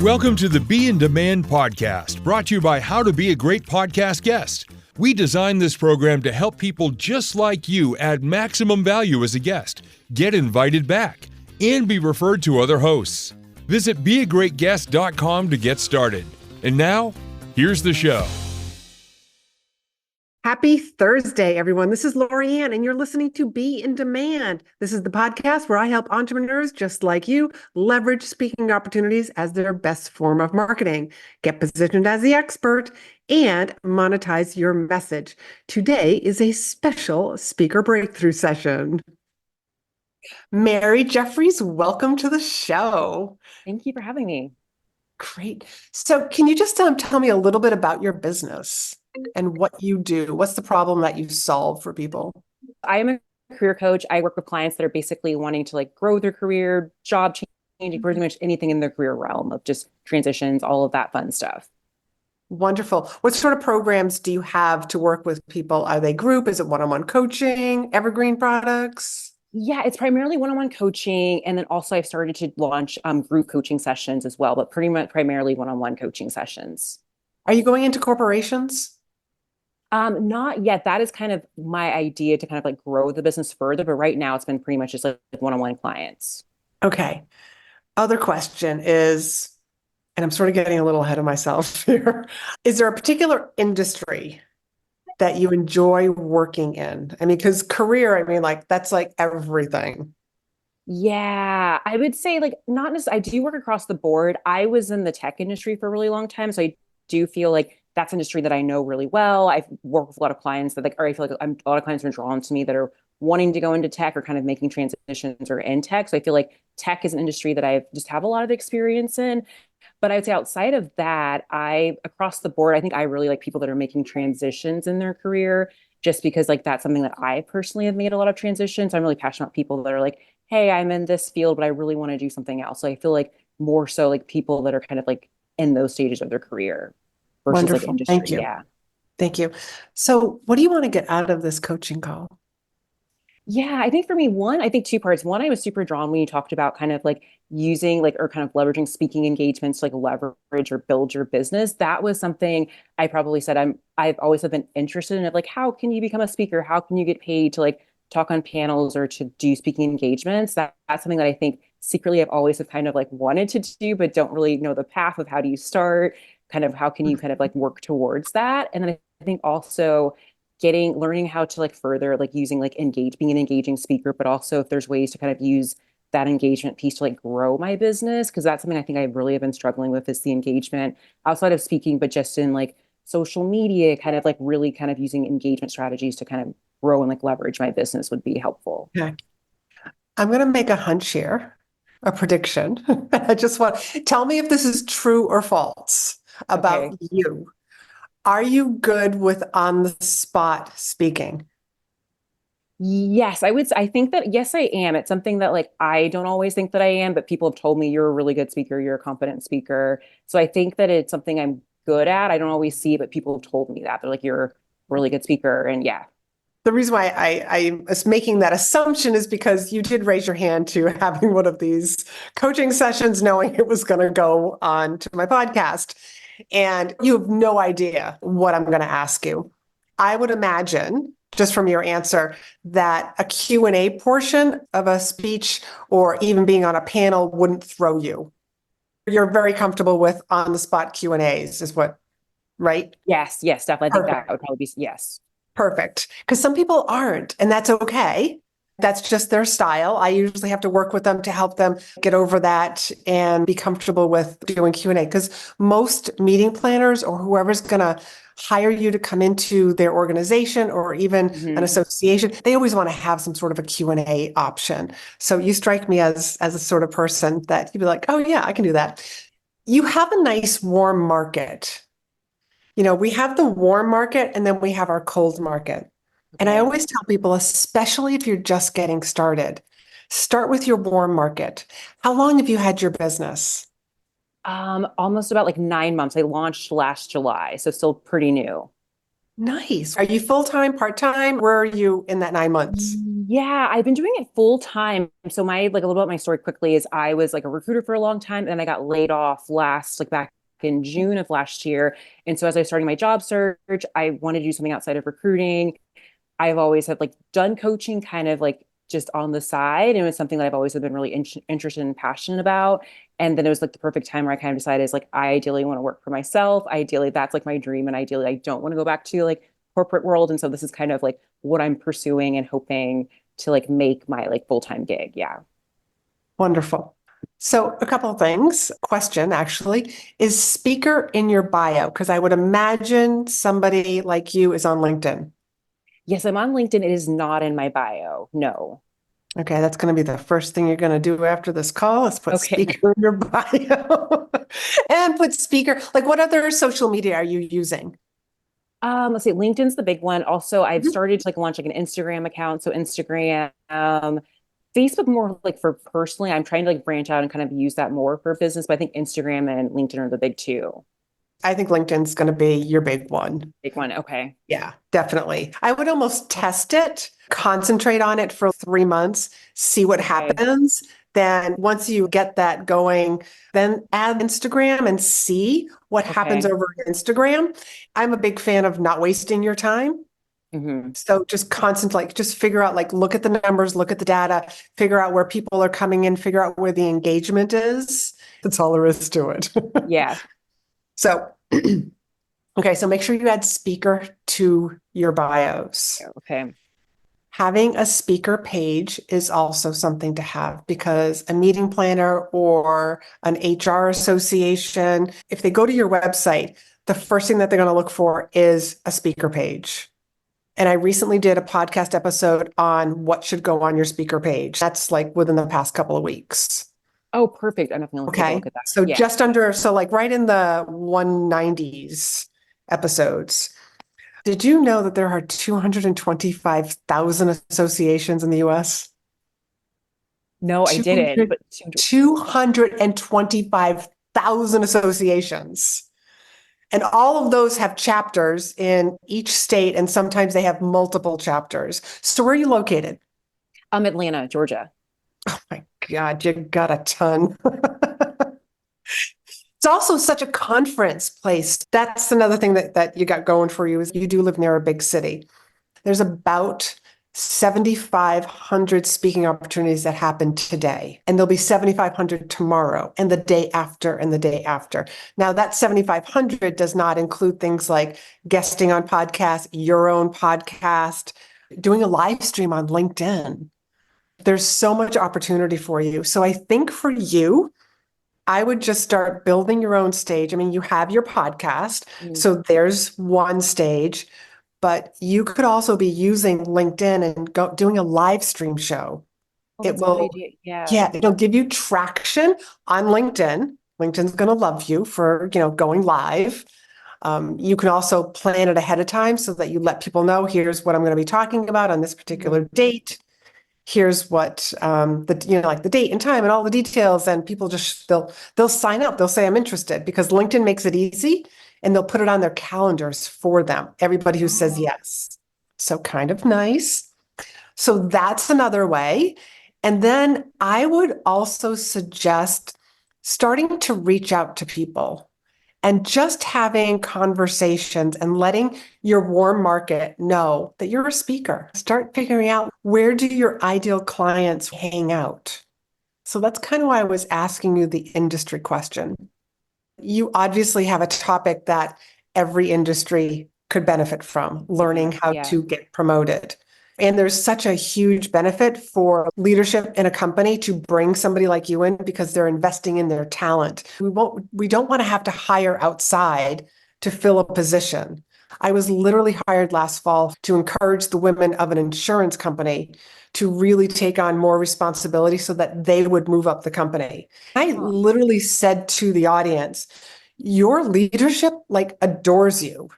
Welcome to the Be in Demand podcast, brought to you by How to Be a Great Podcast Guest. We designed this program to help people just like you add maximum value as a guest, get invited back, and be referred to other hosts. Visit beagreatguest.com to get started. And now, here's the show. Happy Thursday, everyone. This is Laurie-Ann, and you're listening to Be in Demand. This is the podcast where I help entrepreneurs just like you leverage speaking opportunities as their best form of marketing, get positioned as the expert, and monetize your message. Today is a special speaker breakthrough session. Mary Jeffries, welcome to the show. Thank you for having me. Great. So can you just tell me a little bit about your business and what you do? What's the problem that you solve for people? I am a career coach. I work with clients that are basically wanting to grow their career, job changing, pretty much anything in their career realm of just transitions, all of that fun stuff. Wonderful. What sort of programs do you have to work with people? Are they group? Is it one-on-one coaching, evergreen products? Yeah, it's primarily one-on-one coaching. And then also I've started to launch group coaching sessions as well, but primarily one-on-one coaching sessions. Are you going into corporations? Not yet. That is kind of my idea to kind of grow the business further. But right now it's been pretty much just one-on-one clients. Okay. Other question is, and I'm sort of getting a little ahead of myself here. Is there a particular industry that you enjoy working in? I mean, because career, that's everything. Yeah, I would say not necessarily. I do work across the board. I was in the tech industry for a really long time. So I do feel like that's an industry that I know really well. I've worked with a lot of clients that or I feel like a lot of clients are drawn to me that are wanting to go into tech or kind of making transitions or in tech. So I feel like tech is an industry that I just have a lot of experience in. But I would say outside of that, across the board, I think I really like people that are making transitions in their career, just because that's something that I personally have made a lot of transitions. I'm really passionate about people that are hey, I'm in this field, but I really want to do something else. So I feel more so people that are kind of in those stages of their career versus Wonderful. industry. Thank you. Yeah. Thank you. So what do you want to get out of this coaching call? Yeah, I think for me, I think two parts. One, I was super drawn when you talked about kind of using or kind of leveraging speaking engagements to leverage or build your business. That was something I probably said I've always been interested in how can you become a speaker? How can you get paid to talk on panels or to do speaking engagements? That's something that I think secretly I've always have kind of wanted to do, but don't really know the path of how do you start, kind of how can you kind of work towards that. And then I think also learning how to further using being an engaging speaker, but also if there's ways to kind of use that engagement piece to grow my business, because that's something I think I really have been struggling with is the engagement outside of speaking, but just in social media, kind of really kind of using engagement strategies to kind of grow and leverage my business would be helpful. Okay. I'm going to make a hunch here, a prediction. I just tell me if this is true or false about you. Are you good with on-the-spot speaking? Yes, I think that, yes, I am. It's something that I don't always think that I am, but people have told me you're a really good speaker, you're a competent speaker. So I think that it's something I'm good at. I don't always see it, but people have told me that. They're you're a really good speaker. And yeah. The reason why I was making that assumption is because you did raise your hand to having one of these coaching sessions, knowing it was going to go on to my podcast. And you have no idea what I'm going to ask you. I would imagine, just from your answer, that a Q&A portion of a speech or even being on a panel wouldn't throw you. You're very comfortable with on-the-spot Q&As, right? Yes, definitely. I think that would probably be, yes. Perfect. Because some people aren't, and that's okay. That's just their style. I usually have to work with them to help them get over that and be comfortable with doing Q&A, because most meeting planners or whoever's going to hire you to come into their organization or even an association, they always want to have some sort of a Q&A option. So you strike me as a sort of person that you'd be oh yeah, I can do that. You have a nice warm market. We have the warm market and then we have our cold market. And I always tell people, especially if you're just getting started, start with your warm market. How long have you had your business? Almost about 9 months. I launched last July, so still pretty new. Nice. Are you full-time, part-time? Where are you in that 9 months? Yeah, I've been doing it full time. So like a little bit of my story quickly is I was like a recruiter for a long time and I got laid off like back in June of last year. And so as I was starting my job search, I wanted to do something outside of recruiting. I've always had like done coaching kind of like just on the side. And it was something that I've always been really interested and passionate about. And then it was like the perfect time where I kind of decided is like, I ideally want to work for myself. Ideally, that's like my dream. And ideally, I don't want to go back to like corporate world. And so this is kind of like what I'm pursuing and hoping to like make my like full-time gig. Yeah. Wonderful. So a couple of things. Question actually, is speaker in your bio? Because I would imagine somebody like you is on LinkedIn. Yes, I'm on LinkedIn. It is not in my bio. No. Okay, that's going to be the first thing you're going to do after this call is put Okay. speaker in your bio and put speaker. Like what other social media are you using? Let's see, LinkedIn's the big one. Also, I've Mhm. started to like launch like an Instagram account. So Instagram, Facebook more like for personally. I'm trying to like branch out and kind of use that more for business, but I think Instagram and LinkedIn are the big two. I think LinkedIn's going to be your big one. Big one. Okay. Yeah, definitely. I would almost test it, concentrate on it for 3 months, see what Okay. happens. Then once you get that going, then add Instagram and see what happens Okay. over Instagram. I'm a big fan of not wasting your time. Hmm. So just concentrate, just figure out, like, look at the numbers, look at the data, figure out where people are coming in, figure out where the engagement is. That's all there is to it. Yeah. So, okay, so make sure you add speaker to your bios. Okay. Having a speaker page is also something to have because a meeting planner or an HR association, if they go to your website, the first thing that they're going to look for is a speaker page. And I recently did a podcast episode on what should go on your speaker page. That's like within the past couple of weeks. Oh, perfect. I'm definitely gonna take a Okay. look at that. So Yeah. just under, so like right in the 190s episodes. Did you know that there are 225,000 associations in the US? No, I didn't, 200, but 225,000 associations. And all of those have chapters in each state, and sometimes they have multiple chapters. So where are you located? Atlanta, Georgia. Oh my God, you got a ton. It's also such a conference place. That's another thing that you got going for you is you do live near a big city. There's about 7,500 speaking opportunities that happen today, and there'll be 7,500 tomorrow and the day after and the day after. Now, that 7,500 does not include things like guesting on podcasts, your own podcast, doing a live stream on LinkedIn. There's so much opportunity for you. So I think for you, I would just start building your own stage. I mean, you have your podcast, Mm. so there's one stage, but you could also be using LinkedIn and doing a live stream show. Oh, It that's a good will, idea. Yeah. yeah, it'll give you traction on LinkedIn. LinkedIn's going to love you for, going live. You can also plan it ahead of time so that you let people know, here's what I'm going to be talking about on this particular Mhm. date. Here's what like the date and time and all the details, and people just they'll sign up. They'll say I'm interested because LinkedIn makes it easy, and they'll put it on their calendars for them. Everybody who says Oh. yes. So kind of nice. So that's another way. And then I would also suggest starting to reach out to people and just having conversations and letting your warm market know that you're a speaker. Start figuring out, where do your ideal clients hang out? So that's kind of why I was asking you the industry question. You obviously have a topic that every industry could benefit from, learning how Yeah. to get promoted. And there's such a huge benefit for leadership in a company to bring somebody like you in because they're investing in their talent. We don't want to have to hire outside to fill a position. I was literally hired last fall to encourage the women of an insurance company to really take on more responsibility so that they would move up the company. I Huh. literally said to the audience, your leadership like adores you.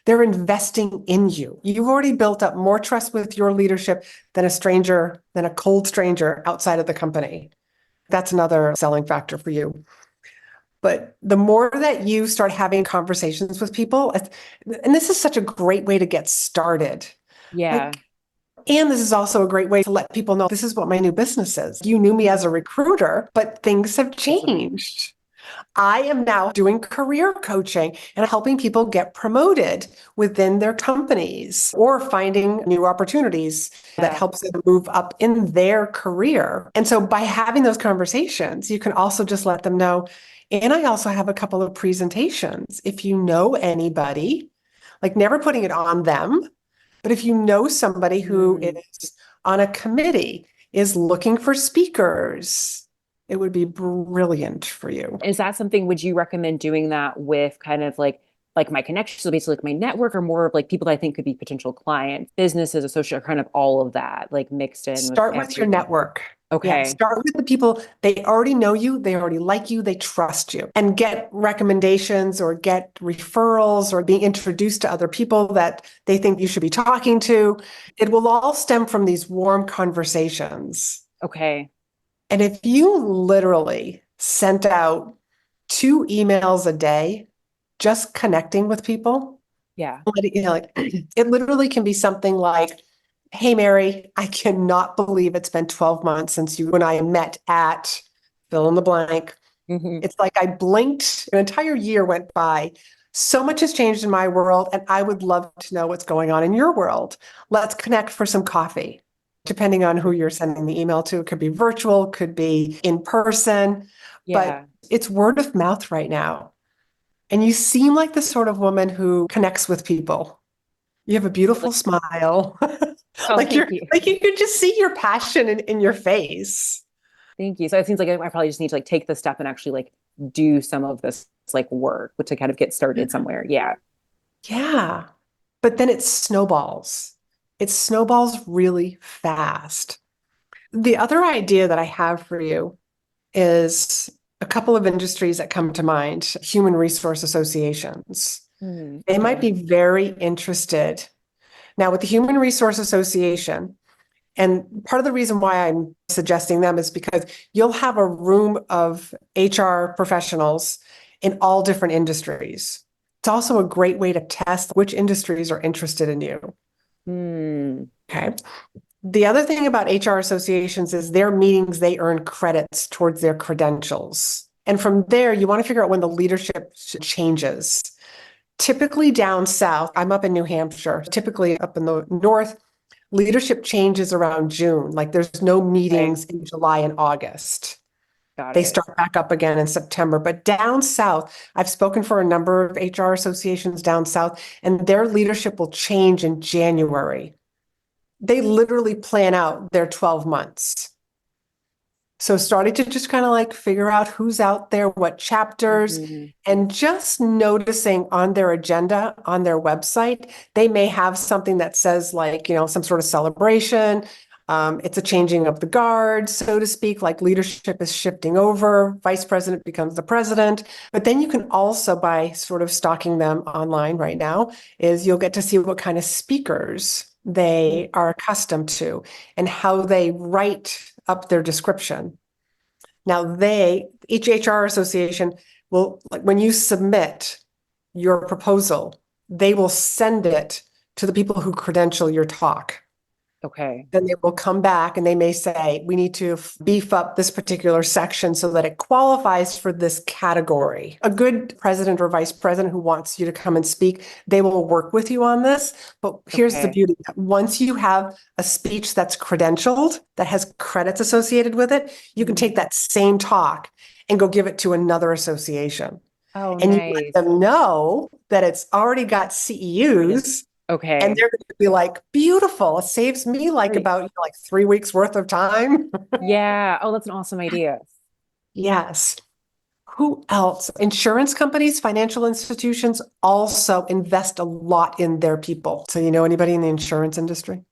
They're investing in you. You've already built up more trust with your leadership than a cold stranger outside of the company. That's another selling factor for you. But the more that you start having conversations with people, and this is such a great way to get started. Yeah. And this is also a great way to let people know this is what my new business is. You knew me as a recruiter, but things have changed. I am now doing career coaching and helping people get promoted within their companies or finding new opportunities that helps them move up in their career. And so by having those conversations, you can also just let them know. And I also have a couple of presentations. If you know anybody, like never putting it on them, but if you know somebody who is on a committee, is looking for speakers, it would be brilliant for you. Is that something, would you recommend doing that with kind of like my connections, so basically like my network, or more of like people that I think could be potential clients, businesses, associate, kind of all of that, like mixed in with Start with your network. Yeah, Okay. start with the people, they already know you, they already like you, they trust you, and get recommendations or get referrals or being introduced to other people that they think you should be talking to. It will all stem from these warm conversations. Okay. And if you literally sent out 2 emails a day, just connecting with people, Yeah. like it literally can be something like, "Hey, Mary, I cannot believe it's been 12 months since you and I met at fill in the blank." It's like I blinked, an entire year went by. So much has changed in my world, and I would love to know what's going on in your world. Let's connect for some coffee. Depending on who you're sending the email to, it could be virtual, could be in person, but Yeah. it's word of mouth right now. And you seem like the sort of woman who connects with people. You have a beautiful smile. Oh, Like thank you. you could just see your passion in your face. Thank you. So it seems like I probably just need to like take the step and actually like do some of this like work, which to kind of get started somewhere. Yeah. Yeah. But then it snowballs. It snowballs really fast. The other idea that I have for you is a couple of industries that come to mind, human resource associations. They might be very interested. Now, with the Human Resource Association, and part of the reason why I'm suggesting them is because you'll have a room of HR professionals in all different industries. It's also a great way to test which industries are interested in you. Okay. The other thing about HR associations is their meetings, they earn credits towards their credentials. And from there, you want to figure out when the leadership changes. Typically down south, I'm up in New Hampshire, typically up in the north, leadership changes around June. Like there's no meetings in July and August. Got They it. start back up again in September. But down south, I've spoken for a number of HR associations down south, and their leadership will change in January. They literally plan out their 12 months. So starting to just kind of like figure out who's out there, what chapters, and just noticing on their agenda, on their website, they may have something that says like, some sort of celebration. It's a changing of the guard, so to speak, like leadership is shifting over, vice president becomes the president. But then you can also, by sort of stalking them online right now, is you'll get to see what kind of speakers they are accustomed to and how they write up their description. Now each HR association will, like when you submit your proposal, they will send it to the people who credential your talk. Okay. Then they will come back and they may say, we need to beef up this particular section so that it qualifies for this category. A good president or vice president who wants you to come and speak, they will work with you on this. But here's the beauty. Once you have a speech that's credentialed, that has credits associated with it, you can take that same talk and go give it to another association. Oh, And you nice. let them know that it's already got CEUs. Okay. And they're going to be like, beautiful. It saves me about 3 weeks worth of time. Yeah. Oh, that's an awesome idea. Yes. Who else? Insurance companies, financial institutions also invest a lot in their people. So, anybody in the insurance industry?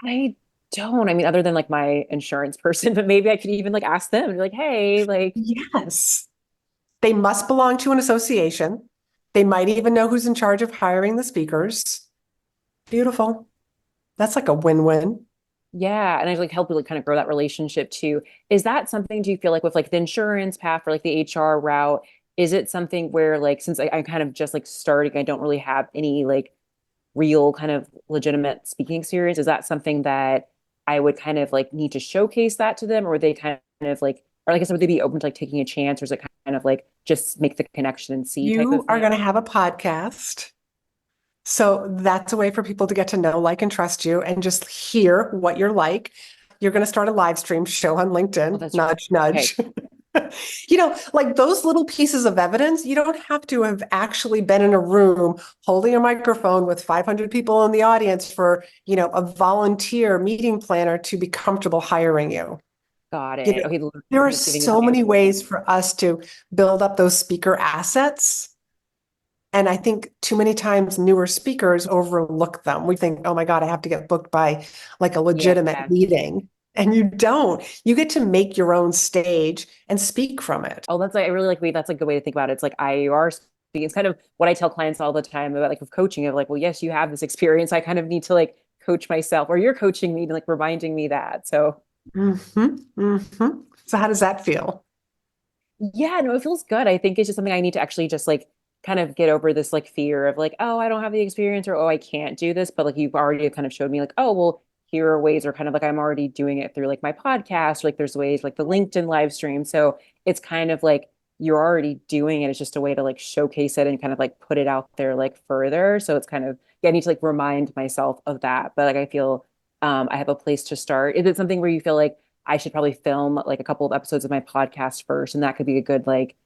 I don't. I mean, other than like my insurance person, but maybe I could even like ask them, like, hey, like, Yes. They must belong to an association. They might even know who's in charge of hiring the speakers. Beautiful. That's like a win-win. Yeah, and I like help you like kind of grow that relationship too. Is that something, do you feel like with like the insurance path or like the HR route, is it something where like since I'm kind of just like starting, I don't really have any like real kind of legitimate speaking experience, is that something that I would kind of like need to showcase that to them, or would they kind of like, or like I guess would they be open to like taking a chance, or is it kind of like just make the connection and see type of You are thing? going to have a podcast. So that's a way for people to get to know, like, and trust you and just hear what you're like. You're going to start a live stream show on Oh, LinkedIn, that's nudge, okay. nudge. Like those little pieces of evidence, you don't have to have actually been in a room holding a microphone with 500 people in the audience for, a volunteer meeting planner to be comfortable hiring you. Got You it. know, Okay, there are kind of giving so many examples. ways for us to build up those speaker assets. And I think too many times newer speakers overlook them. We think, oh my God, I have to get booked by like a Yeah. legitimate meeting. And you don't. You get to make your own stage and speak from it. Oh, that's like I really like that's like a good way to think about it. It's like I you are speaking. It's kind of what I tell clients all the time about like with coaching of like, well, yes, you have this experience. I kind of need to like coach myself, or you're coaching me and like reminding me that. So So how does that feel? yeah, no, it feels good. I think it's just something I need to actually just like kind of get over this like fear of like, oh, I don't have the experience or oh, I can't do this. But like you've already kind of showed me like, oh, well, here are ways or kind of like I'm already doing it through like my podcast, or, like there's ways like the LinkedIn live stream. So it's kind of like you're already doing it. It's just a way to like showcase it and kind of like put it out there like further. So it's kind of yeah, I need to like remind myself of that. But like I feel I have a place to start. Is it something where you feel like I should probably film like a couple of episodes of my podcast first, and that could be a good like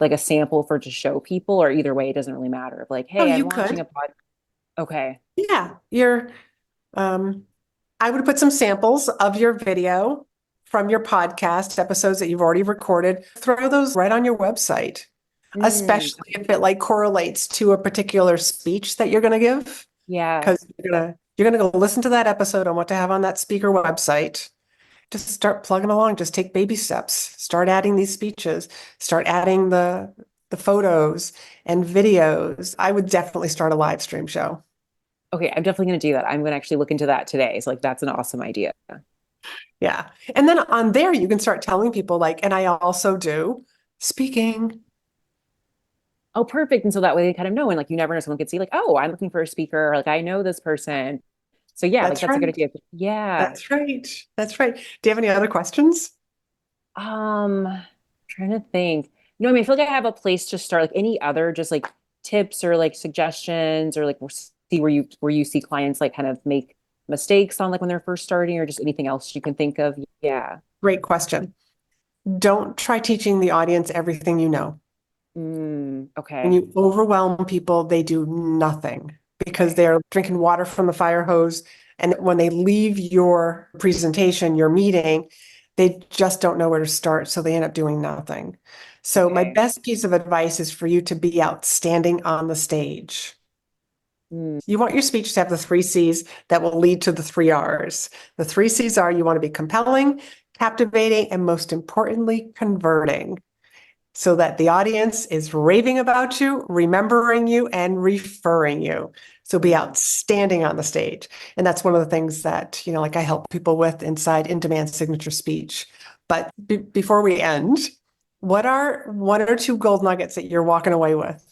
a sample for to show people, or either way, it doesn't really matter. Of like, Oh, hey, I'm you launching could. a pod. Okay. Yeah, um, I would put some samples of your video from your podcast episodes that you've already recorded. Throw those right on your website, Mm, especially if it like correlates to a particular speech that you're going to give, yeah. because you're gonna go listen to that episode on what to have on that speaker website. Just start plugging along. Just take baby steps. Start adding these speeches. Start adding the photos and videos. I would definitely start a live stream show. Okay, I'm definitely going to do that. I'm going to actually look into that today. So like that's an awesome idea. Yeah. And then on there, you can start telling people like, and I also do speaking. Oh, perfect. And so that way they kind of know, and like you never know, someone could see like, oh, I'm looking for a speaker, or like I know this person. So yeah, like That's that's a good right. idea. Yeah. That's right. That's right. Do you have any other questions? Trying to think. No, I mean, I feel like I have a place to start. Like any other, just like tips or like suggestions, or like see where you see clients like kind of make mistakes on like when they're first starting, or just anything else you can think of. Yeah. Great question. Don't try teaching the audience everything you know. When Okay. you overwhelm people, they do nothing because Okay. they're drinking water from the fire hose. And when they leave your presentation, your meeting, they just don't know where to start. So they end up doing nothing. So, my Okay. best piece of advice is for you to be outstanding on the stage. Mm, You want your speech to have the three C's that will lead to the three R's. The three C's are you want to be compelling, captivating, and most importantly, converting so that the audience is raving about you, remembering you, and referring you. So be mm. outstanding on the stage. And that's one of the things that, like I help people with inside in-demand signature speech. But before we end, what are one or two gold nuggets that you're walking away with?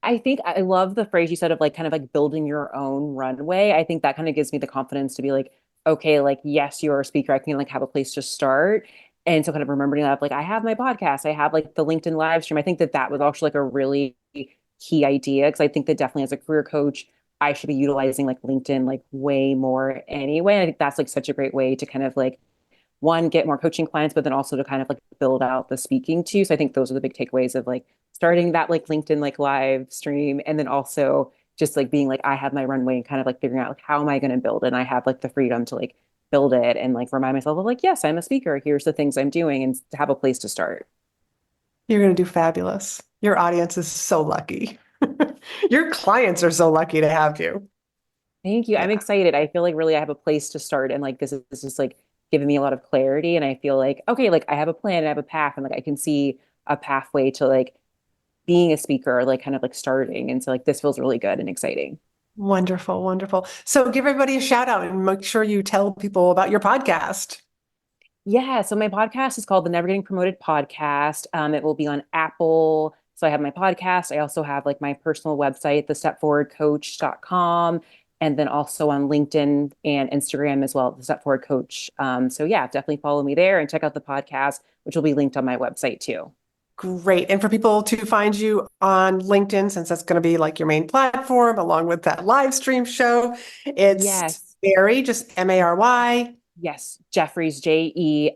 I think I love the phrase you said of like kind of like building your own runway. I think that kind of gives me the confidence to be like, okay, like yes, you're a speaker. I can like have a place to start. And so kind of remembering that like I have my podcast, I have like the LinkedIn live stream. I think that that was actually like a really key idea because I think that definitely as a career coach, I should be utilizing like LinkedIn like way more anyway. And I think that's like such a great way to kind of like one, get more coaching clients, but then also to kind of like build out the speaking too. So I think those are the big takeaways of like starting that like LinkedIn like live stream, and then also just like being like I have my runway and kind of like figuring out like how am I going to build it, and I have like the freedom to like build it and like remind myself of like yes, I'm a speaker, here's the things I'm doing, and to have a place to start. You're going to do fabulous. Your audience is so lucky. Your clients are so lucky to have you. Thank you. I'm Yeah. excited. I feel like really I have a place to start, and like this is just like giving me a lot of clarity, and I feel like okay, like I have a plan, I have a path, and like I can see a pathway to like being a speaker, like kind of like starting. And so like this feels really good and exciting. Wonderful, wonderful. So give everybody a shout out and make sure you tell people about your podcast. Yeah, so my podcast is called the Never Getting Promoted Podcast. It will be on Apple. So I have my podcast. I also have like my personal website, thestepforwardcoach.com, and then also on LinkedIn and Instagram as well, the Step Forward Coach. So yeah, definitely follow me there and check out the podcast, which will be linked on my website too. Great. And for people to find you on LinkedIn, since that's going to be like your main platform, along with that live stream show, it's Yes. Mary, just Mary. Yes, Jeffries, Jeffries.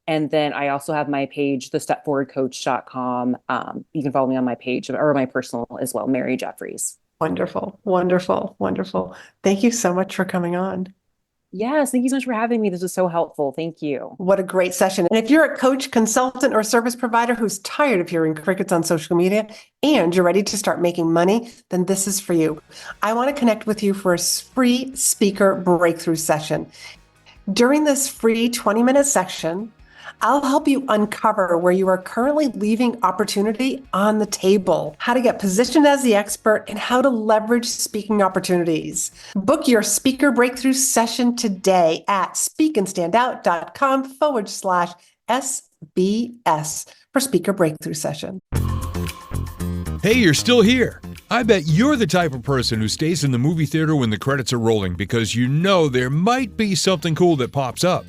And then I also have my page, thestepforwardcoach.com. You can follow me on my page or my personal as well, Mary Jeffries. Wonderful, wonderful, wonderful. Thank you so much for coming on. Yes, thank you so much for having me. This was so helpful. Thank you. What a great session. And if you're a coach, consultant, or service provider who's tired of hearing crickets on social media and you're ready to start making money, then this is for you. I want to connect with you for a free speaker breakthrough session. During this free 20-minute section, I'll help you uncover where you are currently leaving opportunity on the table, how to get positioned as the expert, and how to leverage speaking opportunities. Book your speaker breakthrough session today at speakandstandout.com/SBS for speaker breakthrough session. Hey, you're still here. I bet you're the type of person who stays in the movie theater when the credits are rolling because you know there might be something cool that pops up.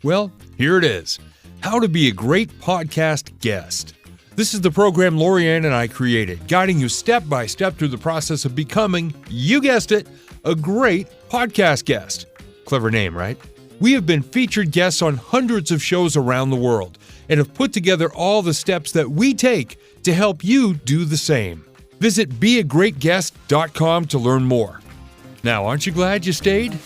Well, here it is. How to be a great podcast guest. This is the program Laurie-Ann and I created, guiding you step by step through the process of becoming, you guessed it, a great podcast guest. Clever name, right? We have been featured guests on hundreds of shows around the world and have put together all the steps that we take to help you do the same. Visit beagreatguest.com to learn more. Now, aren't you glad you stayed?